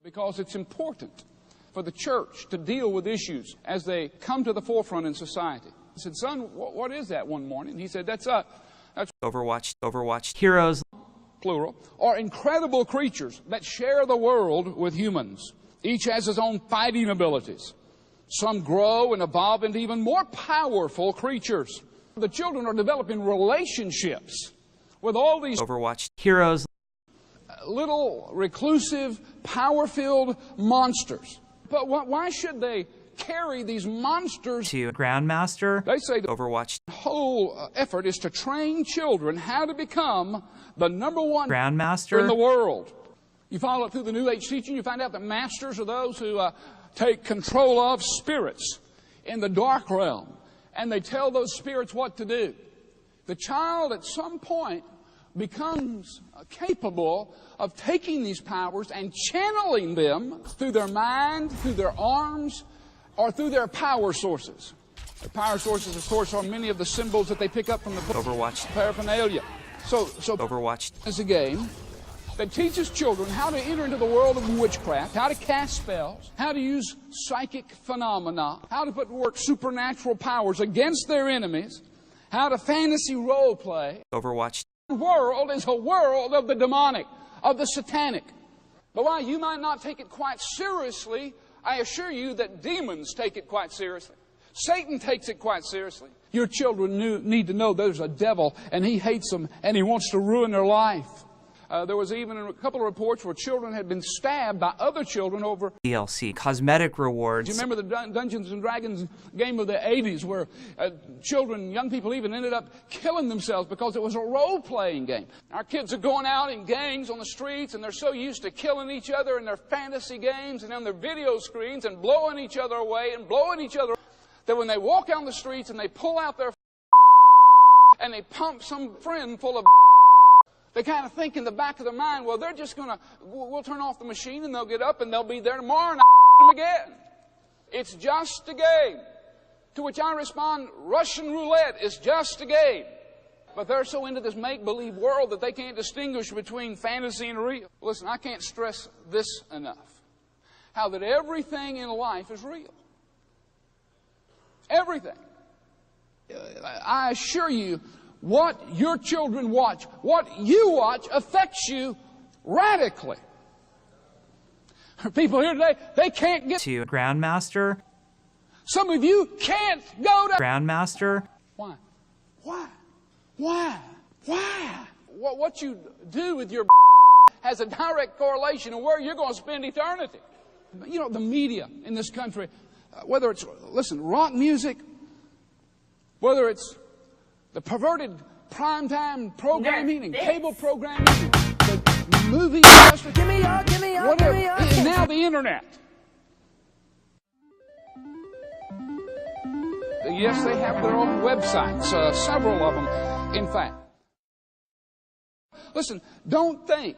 Because it's important for the church to deal with issues as they come to the forefront in society. I said, son, what is that one morning? He said, that's Overwatch heroes, plural, are incredible creatures that share the world with humans. Each has his own fighting abilities. Some grow and evolve into even more powerful creatures. The children are developing relationships with all these Overwatch heroes, little reclusive, power-filled monsters. But why should they carry these monsters to Grandmaster? They say the Overwatch whole effort is to train children how to become the #1 Grandmaster in the world. You follow it through the New Age teaching, you find out that masters are those who take control of spirits in the dark realm, and they tell those spirits what to do. The child at some point becomes capable of taking these powers and channeling them through their mind, through their arms, or through their power sources. The power sources, of course, are many of the symbols that they pick up from the Overwatch paraphernalia. So Overwatch is a game that teaches children how to enter into the world of witchcraft, how to cast spells, how to use psychic phenomena, how to put to work supernatural powers against their enemies, how to fantasy role play. Overwatch The world is a world of the demonic, of the satanic. But while you might not take it quite seriously, I assure you that demons take it quite seriously. Satan takes it quite seriously. Your children need to know there's a devil, and he hates them, and he wants to ruin their life. There was even a couple of reports where children had been stabbed by other children over DLC cosmetic rewards. Do you remember the Dungeons and Dragons game of the 80s where children, young people even ended up killing themselves because it was a role-playing game? Our kids are going out in gangs on the streets, and they're so used to killing each other in their fantasy games and on their video screens and blowing each other away and blowing each other that when they walk down the streets and they pull out their and they pump some friend full of they kind of think in the back of their mind, well, they're just we'll turn off the machine and they'll get up and they'll be there tomorrow and them again. It's just a game. To which I respond, Russian roulette is just a game. But they're so into this make-believe world that they can't distinguish between fantasy and real. Listen, I can't stress this enough. How that everything in life is real. Everything. I assure you, what your children watch, what you watch, affects you radically. People here today, they can't get to Grandmaster. Some of you can't go to Grandmaster. Why? What you do with your has a direct correlation to where you're going to spend eternity. You know, the media in this country, whether it's, rock music, whether it's the perverted primetime programming and cable programming, the movie industry, whatever, and now the internet. Yes, they have their own websites, several of them, in fact. Listen, don't think